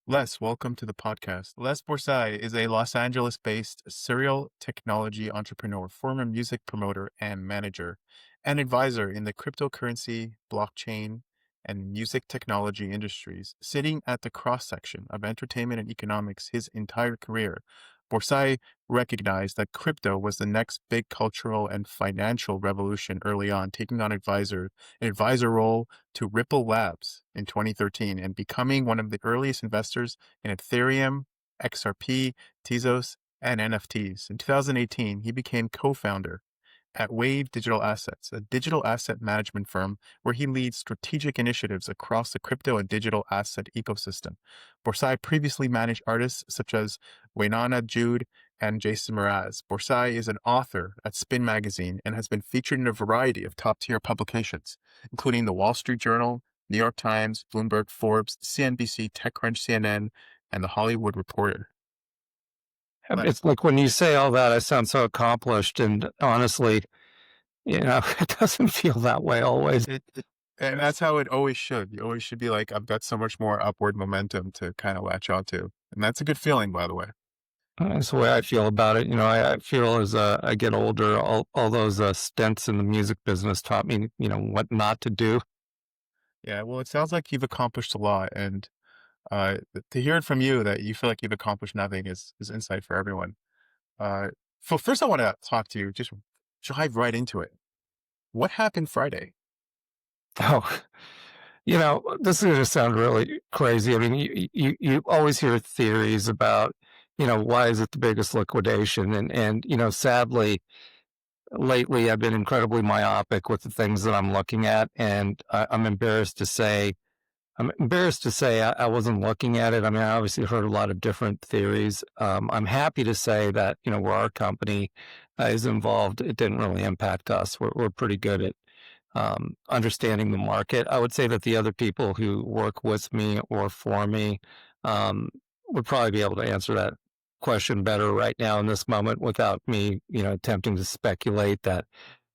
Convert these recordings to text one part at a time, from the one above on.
Les, welcome to the podcast. Les Borsai is a Los Angeles-based serial technology entrepreneur, former music promoter and manager, and advisor in the cryptocurrency, blockchain, and music technology industries. Sitting at the cross-section of entertainment and economics his entire career, Borsai recognized that crypto was the next big cultural and financial revolution early on, taking on an advisor role to Ripple Labs in 2013 and becoming one of the earliest investors in Ethereum, XRP, Tezos, and NFTs. In 2018, he became co-founder at Wave Digital Assets, a digital asset management firm where he leads strategic initiatives across the crypto and digital asset ecosystem. Borsai previously managed artists such as Waynana Jude and Jason Mraz. Borsai is an author at Spin Magazine and has been featured in a variety of top-tier publications, including the Wall Street Journal, New York Times, Bloomberg, Forbes, CNBC, TechCrunch, CNN, and The Hollywood Reporter. It's like when you say all that, I sound so accomplished, and honestly, it doesn't feel that way always. And that's how it always should. You always should be like, I've got so much more upward momentum to kind of latch onto. And that's a good feeling, by the way. That's the way I feel about it. I feel as I get older, all those stints in the music business taught me, what not to do. Yeah, well, it sounds like you've accomplished a lot. And uh, to hear it from you that you feel like you've accomplished nothing is insight for everyone. Uh, first, I want to talk to you, just dive right into it. What happened Friday? Oh, this is going to sound really crazy. I mean, you always hear theories about, why is it the biggest liquidation? And sadly, lately I've been incredibly myopic with the things that I'm looking at. And I'm embarrassed to say I wasn't looking at it. I mean, I obviously heard a lot of different theories. I'm happy to say that, where our company is involved, it didn't really impact us. We're pretty good at understanding the market. I would say that the other people who work with me or for me would probably be able to answer that question better right now in this moment without me, attempting to speculate that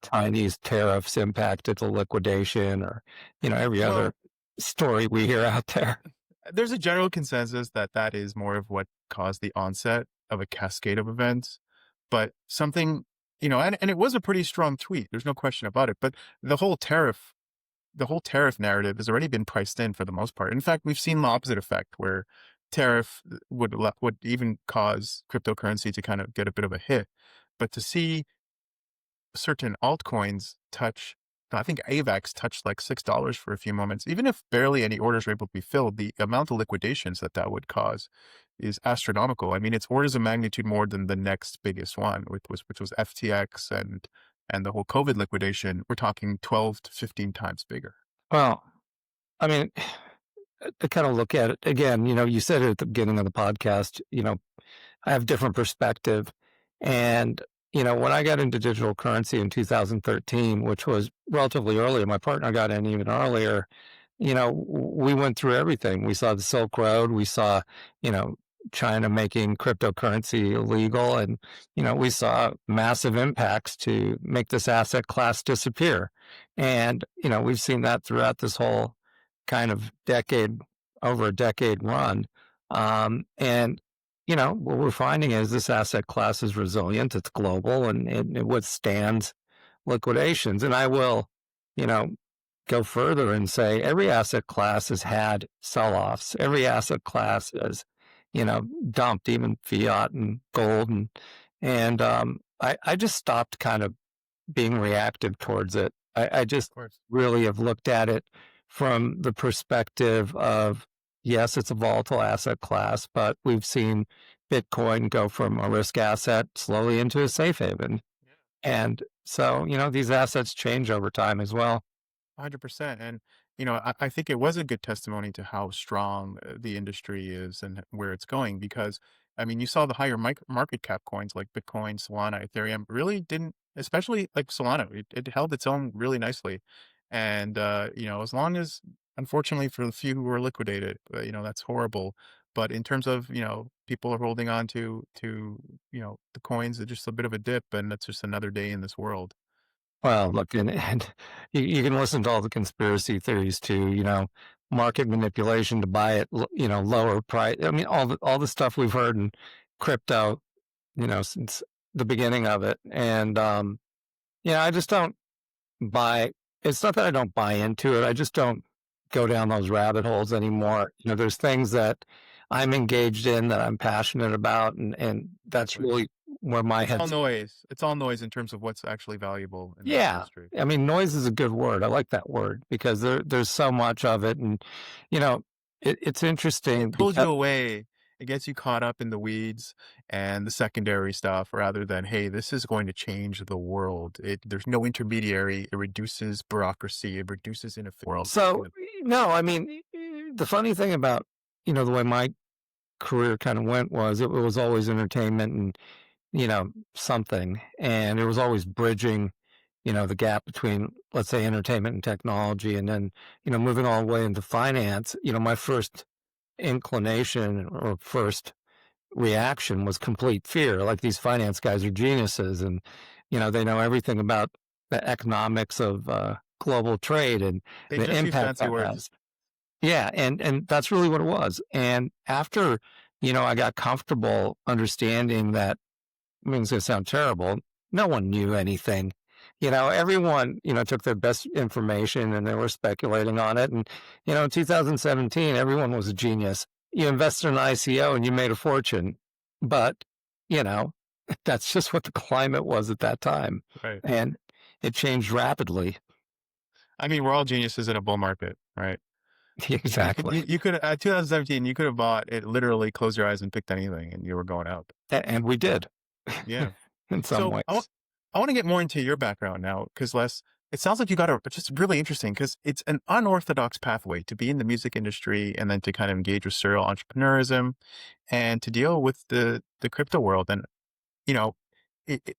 Chinese tariffs impacted the liquidation or, every other Well, story we hear out there. there's a general consensus that that is more of what caused the onset of a cascade of events, but something, and it was a pretty strong tweet. There's no question about it. But the whole tariff, the whole tariff narrative has already been priced in for the most part. In fact, we've seen the opposite effect where tariff would even cause cryptocurrency to kind of get a bit of a hit. But to see certain altcoins touch, I think AVAX touched like $6 for a few moments. Even if barely any orders were able to be filled, the amount of liquidations that would cause is astronomical. I mean, it's orders of magnitude more than the next biggest one, which was FTX and the whole COVID liquidation. We're talking 12 to 15 times bigger. Well, I mean, to kind of look at it again, you said it at the beginning of the podcast, I have different perspective. And, when I got into digital currency in 2013, which was relatively earlier, my partner got in even earlier, we went through everything. We saw the Silk Road, we saw, you know, China making cryptocurrency illegal, and, we saw massive impacts to make this asset class disappear. And, we've seen that throughout this whole kind of over a decade run. And what we're finding is this asset class is resilient, it's global, and it withstands liquidations. And I will, you know, go further and say every asset class has had sell-offs. Every asset class has, dumped, even fiat and gold. And I just stopped kind of being reactive towards it. I just Of course. really have looked at it from the perspective of, yes, it's a volatile asset class, but we've seen Bitcoin go from a risk asset slowly into a safe haven. Yeah. And so, these assets change over time as well. 100%. And, I think it was a good testimony to how strong the industry is and where it's going because, I mean, you saw the higher market cap coins like Bitcoin, Solana, Ethereum really didn't, especially like Solana, it held its own really nicely. And, as long as, unfortunately for the few who were liquidated, that's horrible. But in terms of, people are holding on to the coins, it's just a bit of a dip and that's just another day in this world. Well, look, and you can listen to all the conspiracy theories too. market manipulation to buy it, lower price. I mean, all the stuff we've heard in crypto, since the beginning of it. And I just don't buy. It's not that I don't buy into it. I just don't go down those rabbit holes anymore. There's things that I'm engaged in that I'm passionate about, and that's Right. really where my It's all head's. noise. It's all noise in terms of what's actually valuable in this Yeah. industry. I mean, noise is a good word. I like that word because there's so much of it. And, you know, it's interesting It pulls because you away. It gets you caught up in the weeds and the secondary stuff rather than, hey, this is going to change the world. There's no intermediary. It reduces bureaucracy. It reduces world. so, no, I mean, the funny thing about, the way my career kind of went was it was always entertainment and, something. And it was always bridging, the gap between, let's say, entertainment and technology. And then, moving all the way into finance, my first inclination or first reaction was complete fear. Like these finance guys are geniuses, and they know everything about the economics of global trade and They the just use impact fancy that words. has. Yeah, and that's really what it was. And after I got comfortable understanding that. I mean, it's going to sound terrible. No one knew anything. Everyone, took their best information and they were speculating on it. And, in 2017, everyone was a genius. You invested in ICO and you made a fortune. But, you know, that's just what the climate was at that time. Right. And it changed rapidly. I mean, we're all geniuses in a bull market, right? Exactly. You could, 2017, you could have bought it, literally close your eyes and picked anything and you were going out. And we did Yeah. in some So ways. I want to get more into your background now, because Les, it sounds like you got a just really interesting because it's an unorthodox pathway to be in the music industry and then to kind of engage with serial entrepreneurism and to deal with the crypto world. And you know,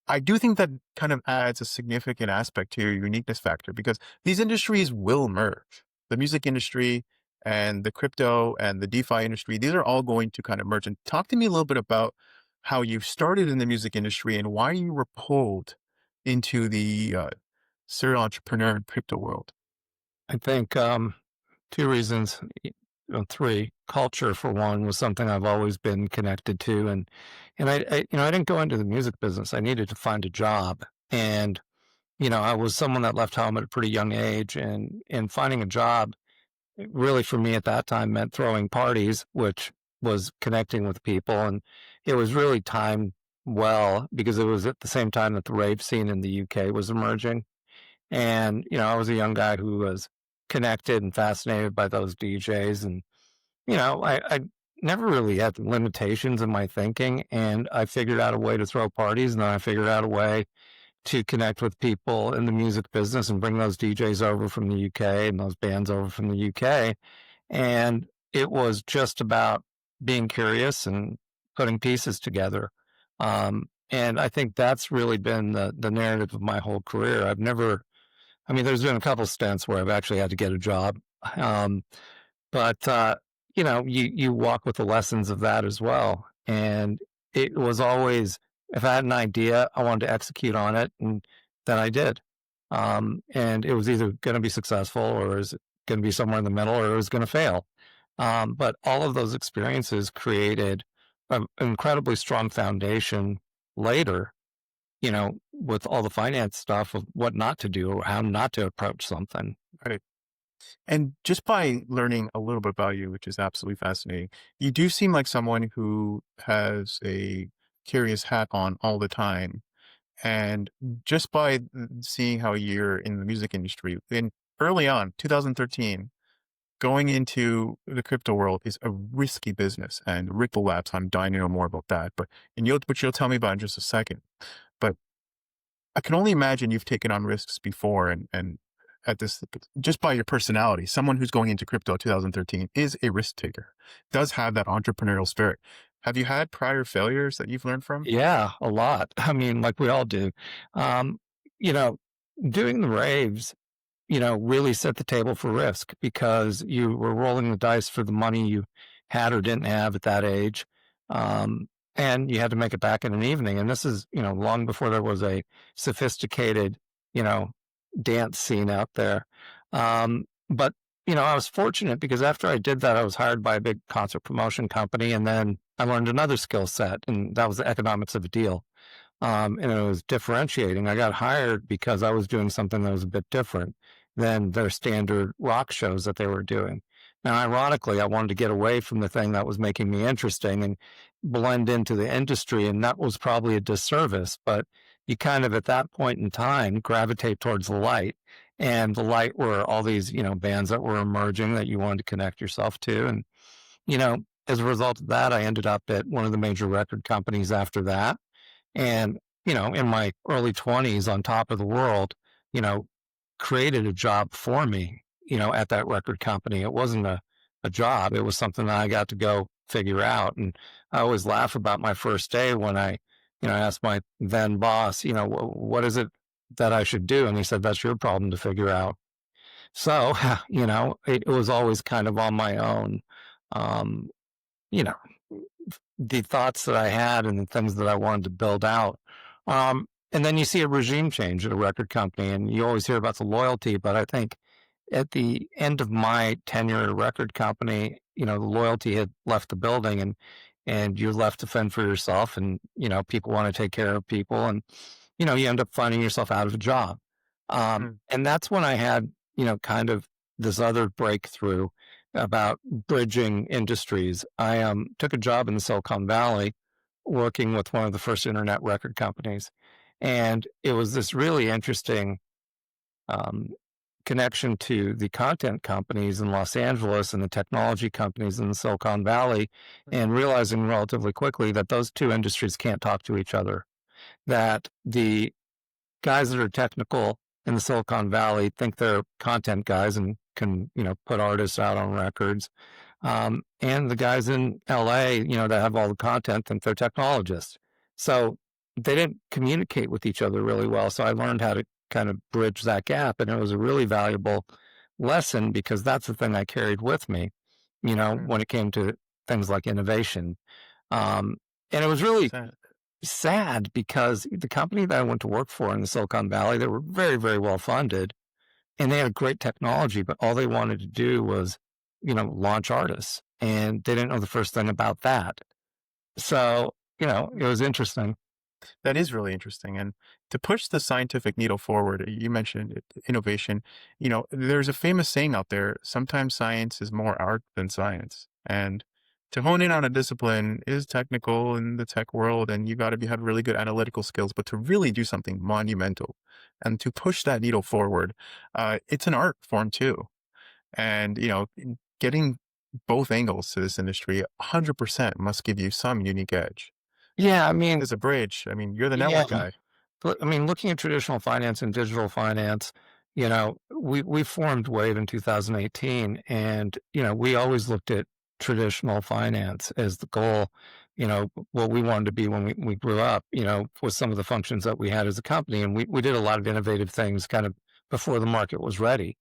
I do think that kind of adds a significant aspect to your uniqueness factor because these industries will merge. The music industry and the crypto and the DeFi industry, these are all going to kind of merge. And talk to me a little bit about how you started in the music industry and why you were pulled into the serial entrepreneur and crypto world. I think two reasons, three. Culture, for one, was something I've always been connected to, and I didn't go into the music business. I needed to find a job, and I was someone that left home at a pretty young age, and finding a job really for me at that time meant throwing parties, which was connecting with people, and it was really timed well because it was at the same time that the rave scene in the UK was emerging. And, I was a young guy who was connected and fascinated by those DJs. And, I never really had limitations in my thinking. And I figured out a way to throw parties. And then I figured out a way to connect with people in the music business and bring those DJs over from the UK and those bands over from the UK. And it was just about being curious and putting pieces together. And I think that's really been the narrative of my whole career. There's been a couple stints where I've actually had to get a job. Um, but you walk with the lessons of that as well. And it was always, if I had an idea, I wanted to execute on it, and then I did. And it was either going to be successful, or is it going to be somewhere in the middle, or it was going to fail. But all of those experiences created an incredibly strong foundation later, with all the finance stuff of what not to do or how not to approach something. Right. And just by learning a little bit about you, which is absolutely fascinating, you do seem like someone who has a curious hat on all the time. And just by seeing how you're in the music industry, in early on, 2013, going into the crypto world is a risky business. And Ripple Labs, I'm dying to know more about that. Which you'll tell me about in just a second. But I can only imagine you've taken on risks before, and at this, just by your personality, someone who's going into crypto 2013 is a risk taker, does have that entrepreneurial spirit. Have you had prior failures that you've learned from? Yeah, a lot. I mean, like we all do. Um, you know, Doing the raves, really set the table for risk because you were rolling the dice for the money you had or didn't have at that age. Um, and you had to make it back in an evening. And this is, long before there was a sophisticated, you know, dance scene out there. But I was fortunate because after I did that, I was hired by a big concert promotion company, and then I learned another skill set, and that was the economics of a deal. And it was differentiating. I got hired because I was doing something that was a bit different than their standard rock shows that they were doing. Now, ironically, I wanted to get away from the thing that was making me interesting and blend into the industry. And that was probably a disservice, but you kind of at that point in time gravitate towards the light. And the light were all these, bands that were emerging that you wanted to connect yourself to. And, you know, as a result of that, I ended up at one of the major record companies after that and, in my early 20s on top of the world, you know, created a job for me, at that record company. It wasn't a job, it was something that I got to go figure out. And I always laugh about my first day when I asked my then boss, what is it that I should do? And he said, that's your problem to figure out. So, it was always kind of on my own. Um, you know, the thoughts that I had and the things that I wanted to build out. And then you see a regime change at a record company, and you always hear about the loyalty. But I think at the end of my tenure at a record company, the loyalty had left the building, and you're left to fend for yourself. And people want to take care of people, and you end up finding yourself out of a job. Mm, And that's when I had kind of this other breakthrough about bridging industries. I took a job in the Silicon Valley working with one of the first internet record companies. And it was this really interesting um, connection to the content companies in Los Angeles and the technology companies in the Silicon Valley, mm, and realizing relatively quickly that those two industries can't talk to each other, that the guys that are technical in the Silicon Valley think they're content guys and can, put artists out on records. And the guys in LA, that have all the content think they're technologists. So they didn't communicate with each other really well. So I learned how to kind of bridge that gap. And it was a really valuable lesson because that's the thing I carried with me, mm. when it came to things like innovation. Um, and it was really Sad. sad because the company that I went to work for in the Silicon Valley, they were very, very well funded and they had great technology, but all they wanted to do was, launch artists. And they didn't know the first thing about that. So, it was interesting. That is really interesting. And to push the scientific needle forward, you mentioned innovation. There's a famous saying out there, sometimes science is more art than science. And to hone in on a discipline is technical in the tech world, and you got to have really good analytical skills, but to really do something monumental and to push that needle forward, it's an art form too. And, getting both angles to this industry 100% must give you some unique edge. Yeah. I mean, There's a bridge. I mean, you're the yeah. network guy. But I mean, looking at traditional finance and digital finance, we formed Wave in 2018, and we always looked at traditional finance as the goal. What we wanted to be when we grew up. Was some of the functions that we had as a company, and we did a lot of innovative things kind of before the market was ready.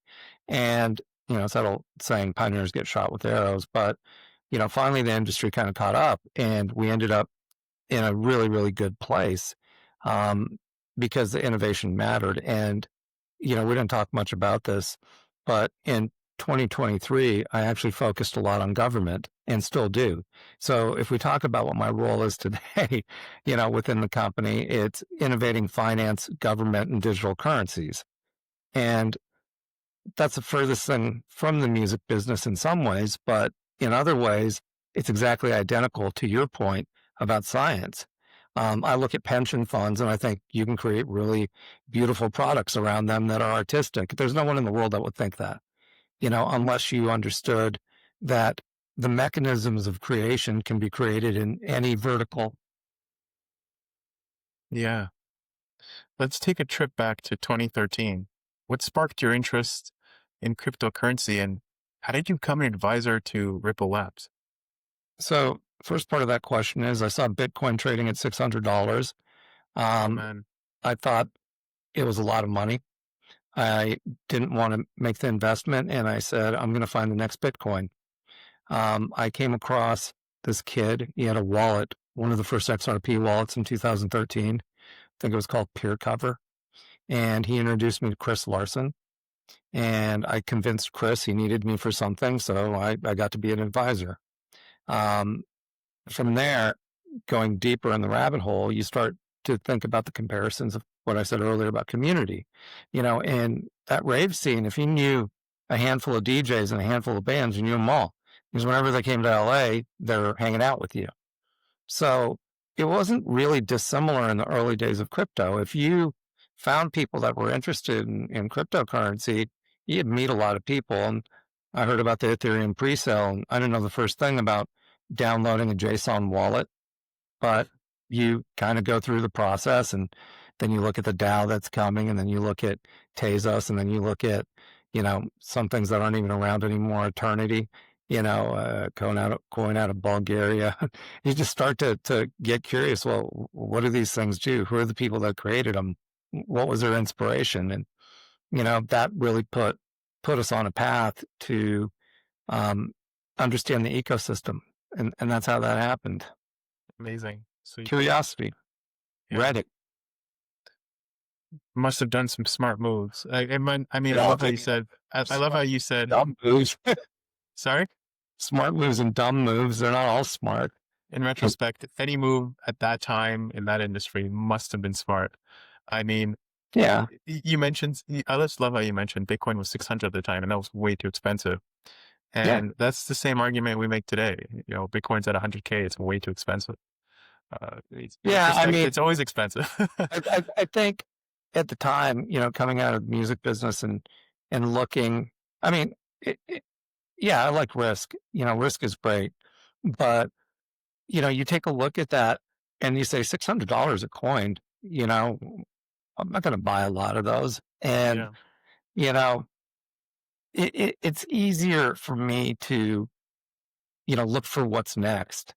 And it's that old saying, "Pioneers get shot with arrows." But finally, the industry kind of caught up, and we ended up in a really, really good place um, because the innovation mattered. And, we didn't talk much about this, but in 2023, I actually focused a lot on government and still do. So if we talk about what my role is today, within the company, it's innovating finance, government, and digital currencies. And that's the furthest thing from the music business in some ways, but in other ways, it's exactly identical to your point about science. I look at pension funds and I think you can create really beautiful products around them that are artistic. There's no one in the world that would think that, unless you understood that the mechanisms of creation can be created in any vertical. Yeah. Let's take a trip back to 2013. What sparked your interest in cryptocurrency and how did you become an advisor to Ripple Labs? So, first part of that question is I saw Bitcoin trading at $600. Oh Um, man. I thought it was a lot of money. I didn't want to make the investment, and I said, I'm going to find the next Bitcoin. I came across this kid. He had a wallet, one of the first XRP wallets in 2013. I think it was called Peer Cover. And he introduced me to Chris Larson. And I convinced Chris he needed me for something. So I got to be an advisor. Um, from there, going deeper in the rabbit hole, you start to think about the comparisons of what I said earlier about community. In that rave scene, if you knew a handful of DJs and a handful of bands, you knew them all. Because whenever they came to LA, they're hanging out with you. So it wasn't really dissimilar in the early days of crypto. If you found people that were interested in cryptocurrency, you'd meet a lot of people. And I heard about the Ethereum pre-sale, and I didn't know the first thing about downloading a JSON wallet, but you kind of go through the process, and then you look at the DAO that's coming, and then you look at Tezos, and then you look at, some things that aren't even around anymore, Eternity, coin out of Bulgaria. You just start to get curious. Well, what do these things do? Who are the people that created them? What was their inspiration? And, that really put us on a path to um, understand the ecosystem. And that's how that happened. Amazing. So Curiosity, yeah, Reddit. must have done some smart moves. I Yeah, love how you said. I love how you said. dumb moves. Sorry. Smart moves and dumb moves. They're not all smart. In retrospect, any move at that time in that industry must have been smart. I mean, Yeah. you mentioned. I just love how you mentioned Bitcoin was 600 at the time, and that was way too expensive. Yeah. And that's the same argument we make today. Bitcoin's at 100K; it's way too expensive. It's Yeah. just I mean, it's always expensive. I think at the time, coming out of the music business and looking, I mean, yeah, I like risk. Risk is great, but you take a look at that and you say $600 a coin. I'm not going to buy a lot of those, and Yeah, you know, it's easier for me to look for what's next,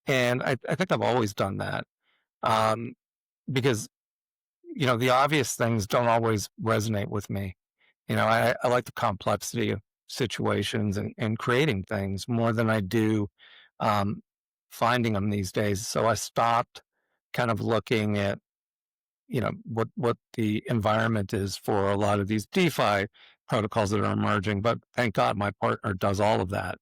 and I think I've always done that, um, because the obvious things don't always resonate with me. I like the complexity of situations and creating things more than I do um, finding them these days. So I stopped kind of looking at, what the environment is for a lot of these DeFi protocols that are emerging. But thank God my partner does all of that.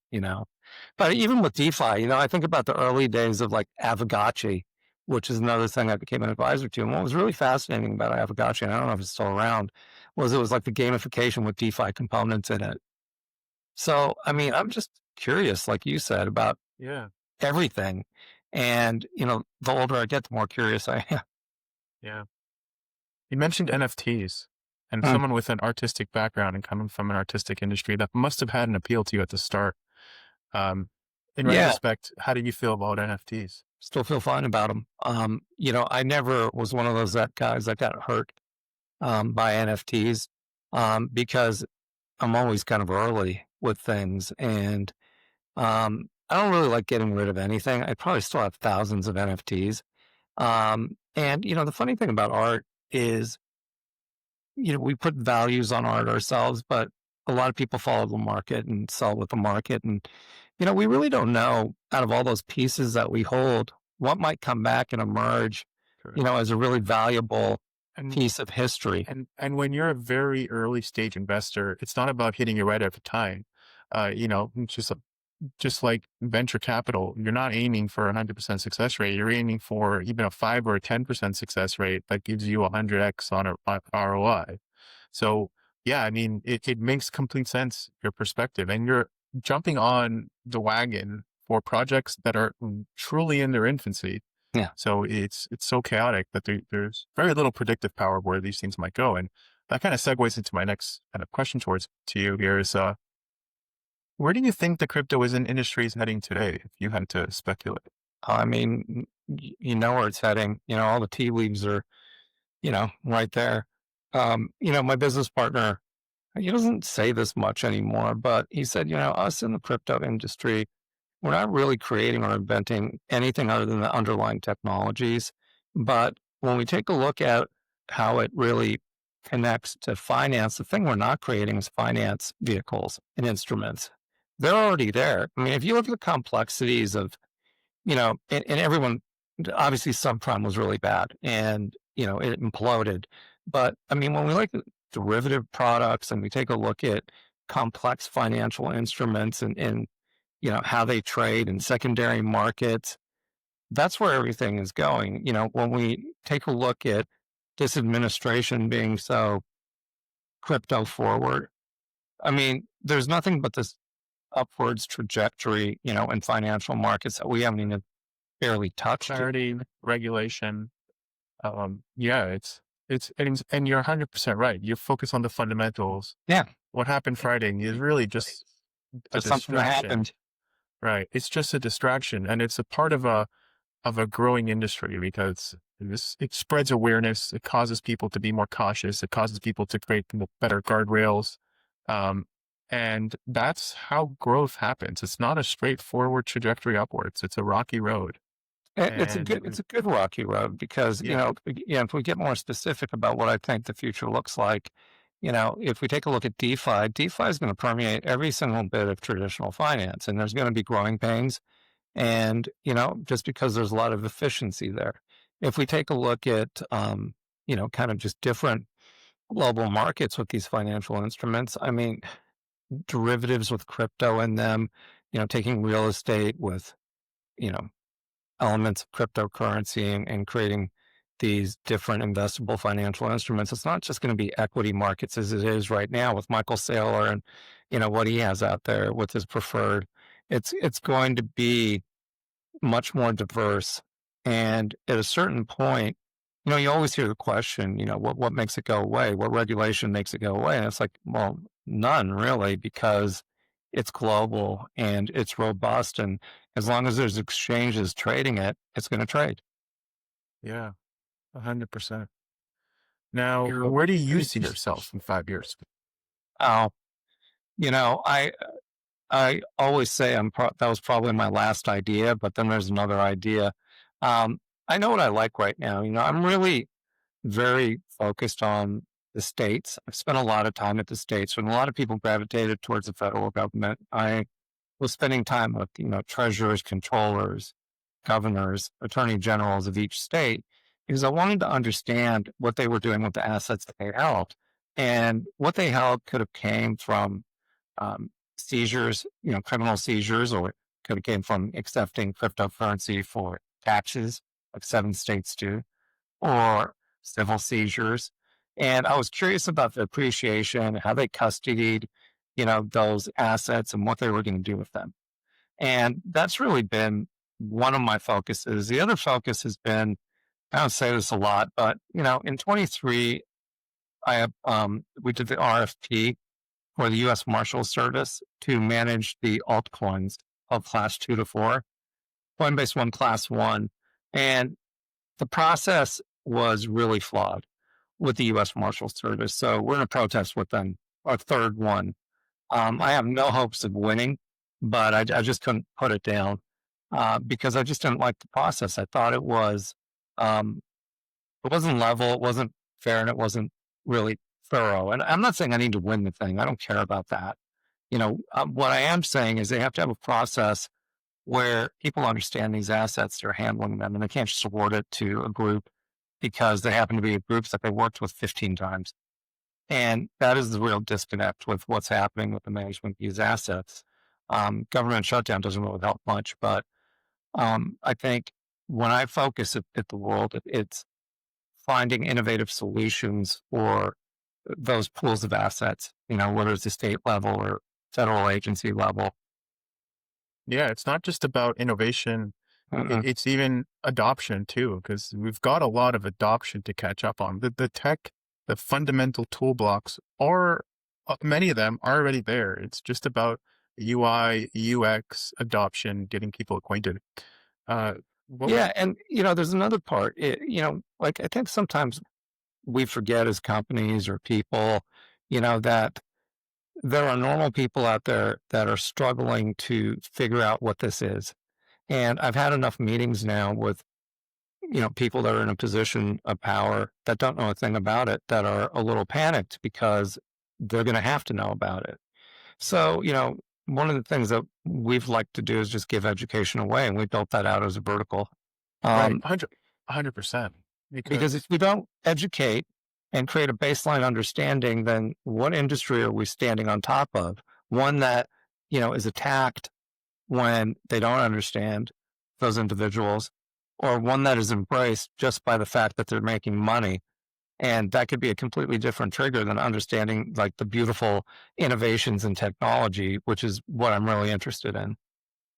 But even with DeFi, I think about the early days of like Avagachi, which is another thing I became an advisor to. And what was really fascinating about Avagachi, and I don't know if it's still around, was it was like the gamification with DeFi components in it. So, I mean, I'm just curious, like you said, about yeah, everything. And, the older I get, the more curious I am. yeah. You mentioned NFTs, and Mm. someone with an artistic background and coming from an artistic industry that must have had an appeal to you at the start. Um, in Yeah, retrospect, how do you feel about NFTs? still feel fine about them. I never was one of those guys that got hurt by NFTs because I'm always kind of early with things. And I don't really like getting rid of anything. I probably still have thousands of NFTs. And, the funny thing about art is, we put values on art ourselves, but a lot of people follow the market and sell with the market. And, we really don't know out of all those pieces that we hold, what might come back and emerge, Correct. as a really valuable And piece of history. and when you're a very early stage investor, it's not about hitting it right every time. It's just like venture capital, you're not aiming for a 100% success rate. You're aiming for even a 5 or a 10% success rate that gives you 100x on ROI. So yeah, I mean, it makes complete sense, your perspective, and you're jumping on the wagon for projects that are truly in their infancy. Yeah. So it's so chaotic that there's very little predictive power where these things might go. And that kind of segues into my next kind of question towards to you here is, where do you think the crypto is in industry is heading today, if you had to speculate? I mean, you know where it's heading. All the tea leaves are, right there. My business partner, he doesn't say this much anymore, but he said, us in the crypto industry, we're not really creating or inventing anything other than the underlying technologies. But when we take a look at how it really connects to finance, the thing we're not creating is finance vehicles and instruments. They're already there. I mean, if you look at the complexities of, and everyone, obviously subprime was really bad and, it imploded. But I mean, when we look derivative products and we take a look at complex financial instruments and how they trade in secondary markets, that's where everything is going. When we take a look at this administration being so crypto forward, I mean, there's nothing but this upwards trajectory, in financial markets that we haven't even barely touched yet. Clarity, regulation. Yeah, and you're 100% right. You focus on the fundamentals. Yeah, What happened Friday is really just a just something that distraction, happened. right? It's just a distraction, and it's a part of a growing industry because it spreads awareness. It causes people to be more cautious. It causes people to create better guardrails, um, and that's how growth happens. It's not a straightforward trajectory upwards. It's a rocky road, It's a good rocky road because, yeah, if we get more specific about what I think the future looks like, if we take a look at DeFi, DeFi is going to permeate every single bit of traditional finance, and there's going to be growing pains. And, just because there's a lot of efficiency there. If we take a look at, kind of just different global markets with these financial instruments, I mean, derivatives with crypto in them, taking real estate with, you know, elements of cryptocurrency and creating these different investable financial instruments. It's not just going to be equity markets as it is right now with Michael Saylor and, what he has out there with his preferred. It's going to be much more diverse. And at a certain point, you always hear the question, what makes it go away? What regulation makes it go away? And it's like, well, none really, because it's global and it's robust. And as long as there's exchanges trading it, it's going to trade. yeah, 100%. Now, where do you see yourself in 5 years? Oh, you know, I I always say that was probably my last idea, but then there's another idea. Um, I know what I like right now. I'm really very focused on the states. I've spent a lot of time at the states. When a lot of people gravitated towards the federal government, I was spending time with, treasurers, controllers, governors, attorney generals of each state, because I wanted to understand what they were doing with the assets that they held. And what they held could have came from seizures, criminal seizures, or it could have came from accepting cryptocurrency for taxes, like 7 states do, or civil seizures. And I was curious about the appreciation, how they custodied, those assets and what they were going to do with them. And that's really been one of my focuses. The other focus has been, I don't say this a lot, but in 23, we did the RFP for the U.S. Marshal Service to manage the altcoins of class 2 to 4. Coinbase won class 1, and the process was really flawed with the U.S. Marshal Service. So we're in a protest with them, our third one. I have no hopes of winning, but I just couldn't put it down because I just didn't like the process. I thought it wasn't level, it wasn't fair, and it wasn't really thorough. And I'm not saying I need to win the thing. I don't care about that. What I am saying is they have to have a process where people understand these assets, they're handling them, and they can't just award it to a group because they happen to be groups that they worked with 15 times. And that is the real disconnect with what's happening with the management of these assets. Government shutdown doesn't really help much, but I think when I focus at the world, it's finding innovative solutions for those pools of assets, whether it's the state level or federal agency level. Yeah, it's not just about innovation. Mm-mm. It's even adoption too, because we've got a lot of adoption to catch up on. The tech, the fundamental tool blocks are, many of them are already there. It's just about UI, UX adoption, getting people acquainted. Uh, what, Yeah, and there's another part. Like I think sometimes we forget as companies or people, that there are normal people out there that are struggling to figure out what this is. And I've had enough meetings now with, people that are in a position of power that don't know a thing about it, that are a little panicked because they're going to have to know about it. So, one of the things that we've liked to do is just give education away. And we built that out as a vertical. right, Um, 100%. because if Because we don't educate, and create a baseline understanding, then what industry are we standing on top of? One that, is attacked when they don't understand those individuals, or one that is embraced just by the fact that they're making money. And that could be a completely different trigger than understanding like the beautiful innovations in technology, which is what I'm really interested in.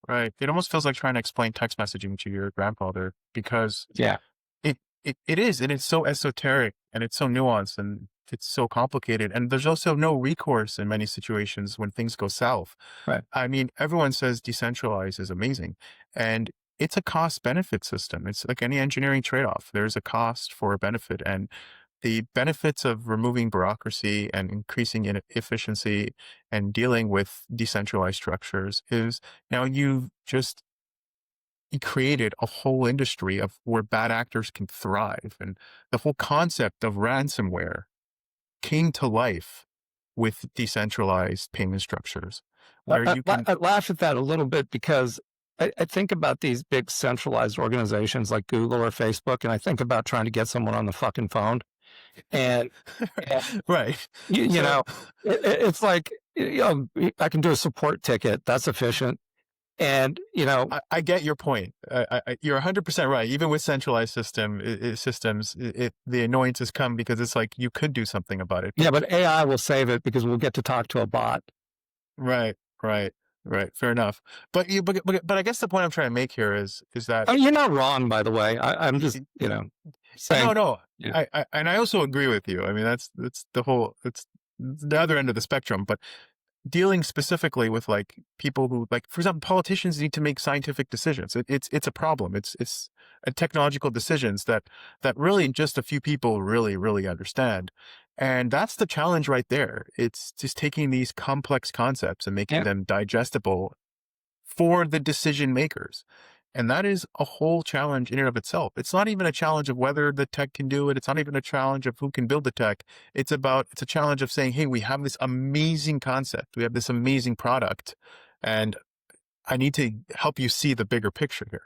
Right. It almost feels like trying to explain text messaging to your grandfather because Yeah. it is, and it's so esoteric and it's so nuanced and it's so complicated. And there's also no recourse in many situations when things go south. Right. I mean, everyone says decentralized is amazing, and it's a cost benefit system. It's like any engineering trade off. There's a cost for a benefit, and the benefits of removing bureaucracy and increasing efficiency and dealing with decentralized structures is now you've just created a whole industry of where bad actors can thrive. And the whole concept of ransomware came to life with decentralized payment structures where you can, I laugh at that a little bit because I think about these big centralized organizations like Google or Facebook, and I think about trying to get someone on the fucking phone. And, and right. you So know, it's like, I can do a support ticket. That's efficient. And, I get your point. You're 100% right. Even with centralized systems, the annoyances come because it's like you could do something about it. yeah, but AI will save it because we'll get to talk to a bot. Right, right, right. Fair enough. But I guess the point I'm trying to make here is that Oh, you're not wrong, by the way. I'm just, saying, no, no. yeah, And I also agree with you. I mean, that's the whole. It's the other end of the spectrum. But dealing specifically with like people who, like, for example, politicians need to make scientific decisions. It's a problem. It's a technological decisions that really just a few people really understand. And that's the challenge right there. It's just taking these complex concepts and making yeah. them digestible for the decision makers. And that is a whole challenge in and of itself. It's not even a challenge of whether the tech can do it. It's not even a challenge of who can build the tech. It's a challenge of saying, hey, we have this amazing concept. We have this amazing product, and I need to help you see the bigger picture here.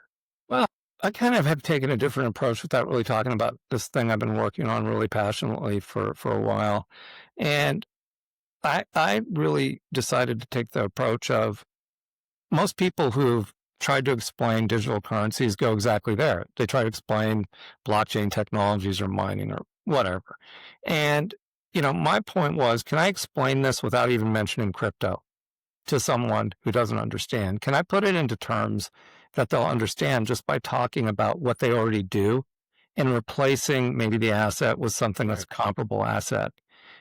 Well, I kind of have taken a different approach without really talking about this thing I've been working on really passionately for a while. And I really decided to take the approach of most people who've tried to explain digital currencies go exactly there. They try to explain blockchain technologies or mining or whatever. And, my point was, can I explain this without even mentioning crypto to someone who doesn't understand? Can I put it into terms that they'll understand just by talking about what they already do and replacing maybe the asset with something that's Right. a comparable asset?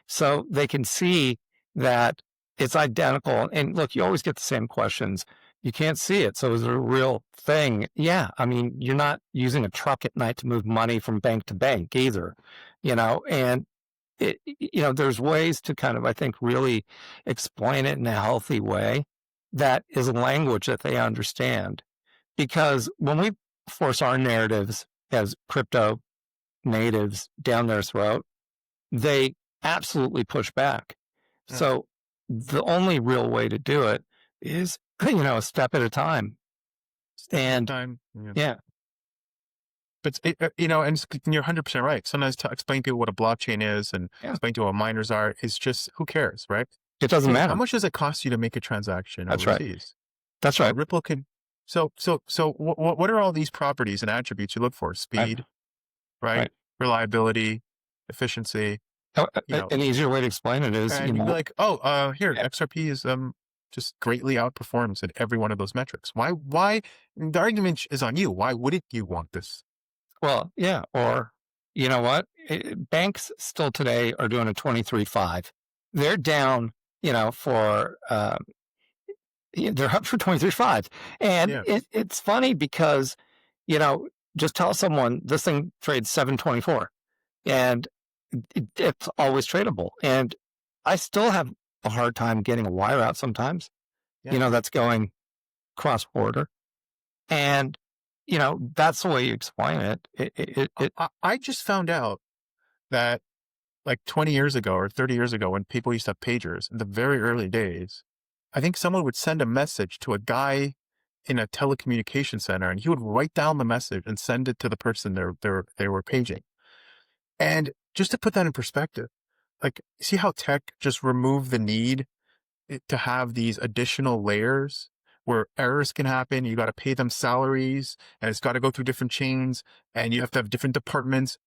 So they can see that it's identical. And look, you always get the same questions. You can't see it. So is it a real thing? Yeah. I mean, you're not using a truck at night to move money from bank to bank either, and there's ways to kind of, I think, really explain it in a healthy way that is a language that they understand. Because when we force our narratives as crypto natives down their throat, they absolutely push back. Mm. So the only real way to do it is, a step at a time. Step at a And time. Yeah. yeah, But and you're 100% right. Sometimes to explain to people what a blockchain is and yeah, explain to what miners are is just who cares, right? it doesn't Hey, how matter. much does it cost you to make a transaction That's right. overseas? That's right. Ripple can. So what are all these properties and attributes you look for? Right. Speed, right? Right. Reliability, efficiency. You know, An easier way to explain it is, and you'd be like, oh, here, yeah, XRP is just greatly outperforms at every one of those metrics. Why? The argument is on you. Why wouldn't you want this? well, yeah. Or, you know what? Banks still today are doing a 23.5. They're down, for, they're up for 23.5. And Yeah, it's funny because, you know, just tell someone this thing trades 724 and it's always tradable. And I still have a hard time getting a wire out sometimes, yeah. that's going cross border. And, that's the way you explain it. I just found out that like 20 years ago or 30 years ago, when people used to have pagers in the very early days, I think someone would send a message to a guy in a telecommunication center, and he would write down the message and send it to the person they were paging. And just to put that in perspective, like, see how tech just removed the need to have these additional layers where errors can happen. You got to pay them salaries and it's got to go through different chains and you have to have different departments.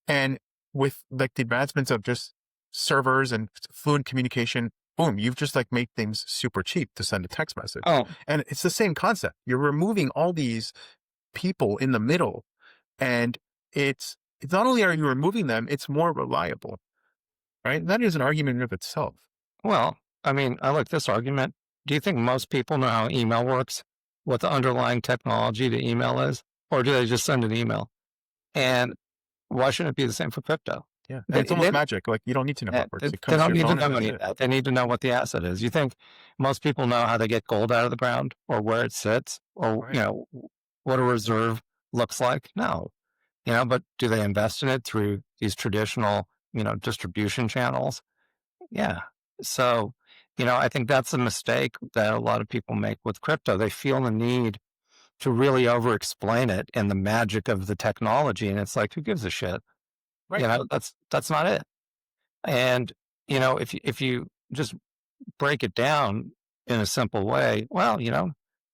And with like the advancements of just servers and fluent communication, boom, you've just like made things super cheap to send a text message. Oh, And it's the same concept. You're removing all these people in the middle and it's not only are you removing them, it's more reliable, right? That is an argument in of itself. well, I mean, I like this argument. Do you think most people know how email works? What the underlying technology to email is? Or do they just send an email? And why shouldn't it be the same for crypto? Yeah. And They, it's almost they, magic. Like you don't need to know how it works. It they comes to don't your need to phone and know that's any of it. that. They need to know what the asset is. You think most people know how they get gold out of the ground or where it sits or, Right. what a reserve looks like? No. But do they invest in it through these traditional, distribution channels? Yeah. So, I think that's a mistake that a lot of people make with crypto. They feel the need to really over explain it and the magic of the technology. And it's like, who gives a shit? Right. That's not it. And, if you just break it down in a simple way, well,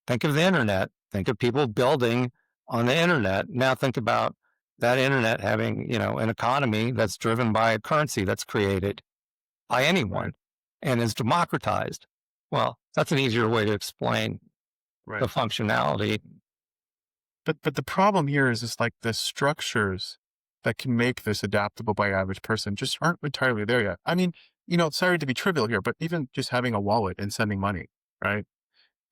think of the internet, think of people building on the internet. Now think about that internet having, an economy that's driven by a currency that's created by Right. anyone and is democratized. Well, that's an easier way to explain the Right. functionality. But the problem here is just like the structures that can make this adaptable by average person just aren't entirely there yet. I mean, sorry to be trivial here, but even just having a wallet and sending money, right?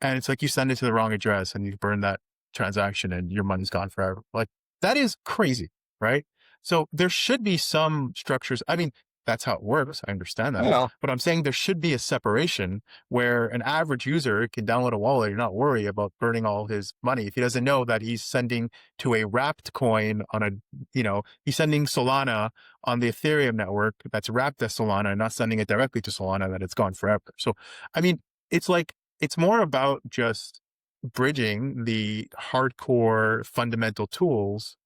And it's like you send it to the wrong address and you burn that transaction and your money's gone forever. Like that is crazy, right? So there should be some structures. I mean, that's how it works. I understand that. Well, But I'm saying there should be a separation where an average user can download a wallet and not worry about burning all his money if he doesn't know that he's sending to a wrapped coin on he's sending Solana on the Ethereum network that's wrapped as Solana and not sending it directly to Solana that it's gone forever. So, I mean, it's like, it's more about just bridging the hardcore fundamental tools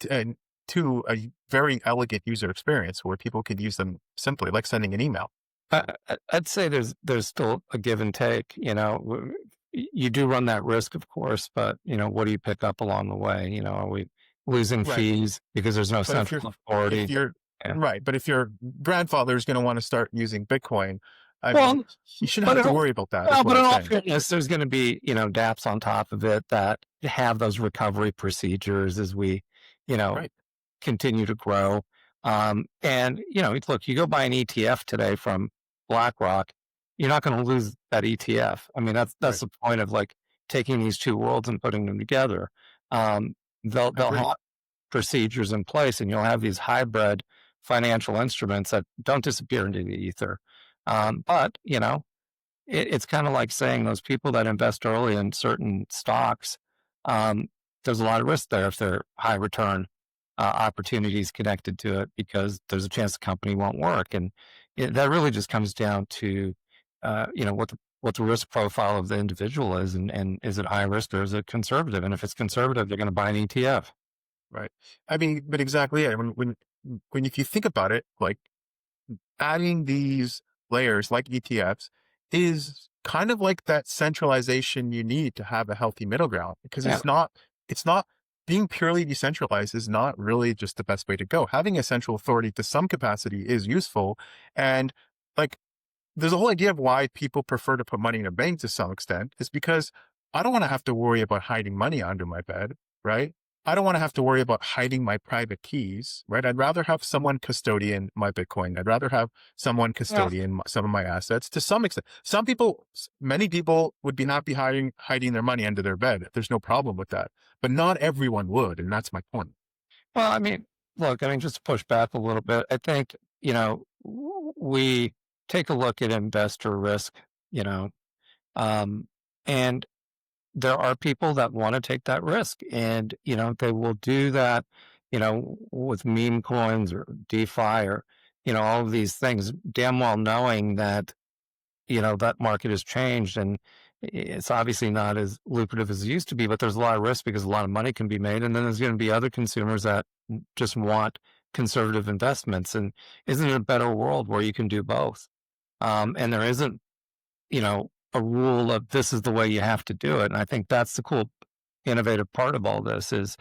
and to a very elegant user experience where people can use them simply, like sending an email. I'd say there's still a give and take. You do run that risk, of course, but what do you pick up along the way? Are we losing Right. fees because there's no But central if authority? you're Yeah. right, but if your grandfather is going to want to start using Bitcoin, I mean, Well, you shouldn't but have in to all, worry about that, is well, what but I'm in all saying. fairness, there's going to be dApps on top of it that have those recovery procedures as we you know Right. continue to grow. And look, you go buy an ETF today from BlackRock, you're not going to lose that ETF. I mean, that's Right. the point of like taking these two worlds and putting them together. Um, I they'll agree. have procedures in place, and you'll have these hybrid financial instruments that don't disappear into the ether. But it's kind of like saying those people that invest early in certain stocks, um, there's a lot of risk there if they're high return opportunities connected to it because there's a chance the company won't work. And that really just comes down to, what the risk profile of the individual is, and is it high risk or is it conservative? And if it's conservative, they're going to buy an ETF. Right. I mean, but exactly. Yeah. When if you think about it, like adding these layers like ETFs is kind of like that centralization you need to have a healthy middle ground because Yeah. it's not being purely decentralized is not really just the best way to go. Having a central authority to some capacity is useful. And like there's a whole idea of why people prefer to put money in a bank to some extent is because I don't want to have to worry about hiding money under my bed, right? I don't want to have to worry about hiding my private keys, right? I'd rather have someone custodian my Bitcoin. I'd rather have someone Yeah. custodian some of my assets to some extent. Many people would be happy hiding their money under their bed. There's no problem with that, but not everyone would. And that's my point. Well, I mean, look, just to push back a little bit, I think, we take a look at investor risk, you know, um, and there are people that want to take that risk and, they will do that, with meme coins or DeFi or, all of these things, damn well knowing that that market has changed and it's obviously not as lucrative as it used to be, but there's a lot of risk because a lot of money can be made. And then there's going to be other consumers that just want conservative investments. And isn't it a better world where you can do both? And there isn't, a rule of this is the way you have to do it. And I think that's the cool, innovative part of all this is,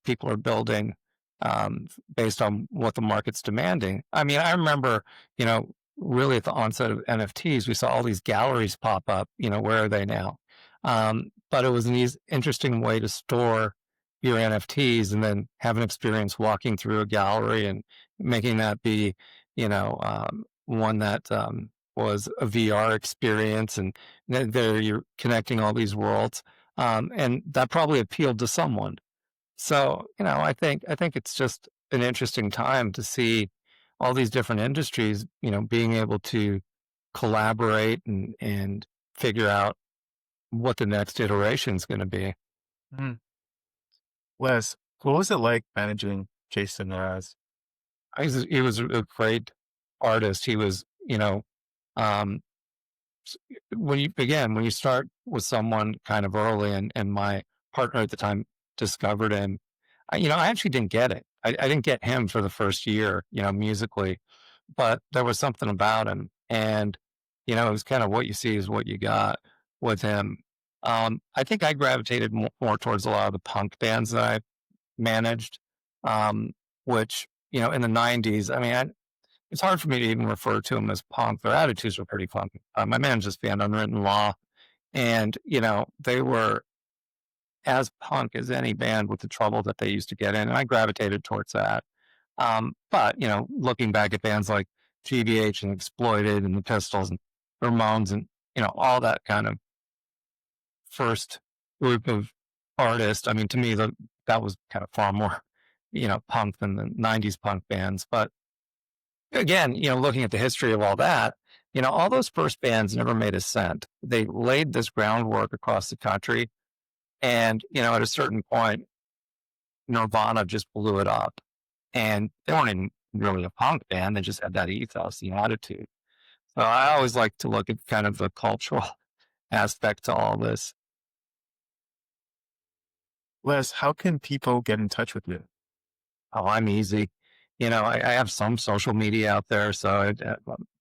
people are building based on what the market's demanding. I mean, I remember, really at the onset of NFTs, we saw all these galleries pop up. Where are they now? But it was an interesting way to store your NFTs and then have an experience walking through a gallery and making that be, one that was a VR experience, and there you're connecting all these worlds, and that probably appealed to someone. So, I think it's just an interesting time to see all these different industries, being able to collaborate and figure out what the next iteration is going to be. Mhm. Les, what was it like managing Jason Mraz? He was a great artist. He was, um, when you start with someone kind of early, and my partner at the time discovered him, I actually didn't get it. I didn't get him for the first year, musically, but there was something about him. And, it was kind of what you see is what you got with him. I think I gravitated more towards a lot of the punk bands that I managed, um, which, in the 90s, I mean, it's hard for me to even refer to them as punk. Their attitudes were pretty funky. My managed this band, Unwritten Law, and, they were as punk as any band with the trouble that they used to get in. And I gravitated towards that. But, looking back at bands like GBH and Exploited and the Pistols and Ramones and, all that kind of first group of artists, I mean, to me, that was kind of far more, punk than the 90s punk bands. But again, looking at the history of all that, all those first bands never made a cent. They laid this groundwork across the country. And, at a certain point, Nirvana just blew it up. And they weren't even really a punk band. They just had that ethos, the attitude. So I always like to look at kind of the cultural aspect to all this. Les, how can people get in touch with you? Oh, I'm easy. I have some social media out there, so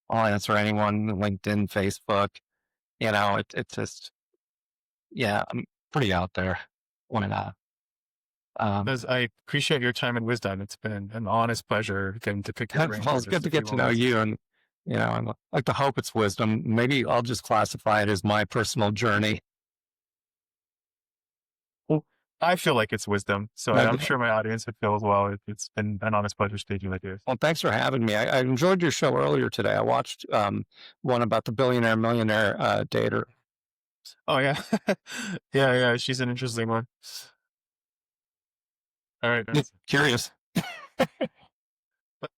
I'll answer anyone, LinkedIn, Facebook. It's just, yeah, I'm pretty out there. Why not? Um, Les, I appreciate your time and wisdom. It's been an honest pleasure getting to pick your brain well, for it's just good a to get few to know moments. you, and I like to hope it's wisdom. Maybe I'll just classify it as my personal journey. Well, I feel like it's wisdom, so I'm Okay. sure my audience would feel as well. It's been an honest pleasure speaking with you. Well, thanks for having me. I enjoyed your show earlier today. I watched one about the billionaire millionaire dater. Oh yeah, yeah, yeah. She's an interesting one. All right, guys. Curious.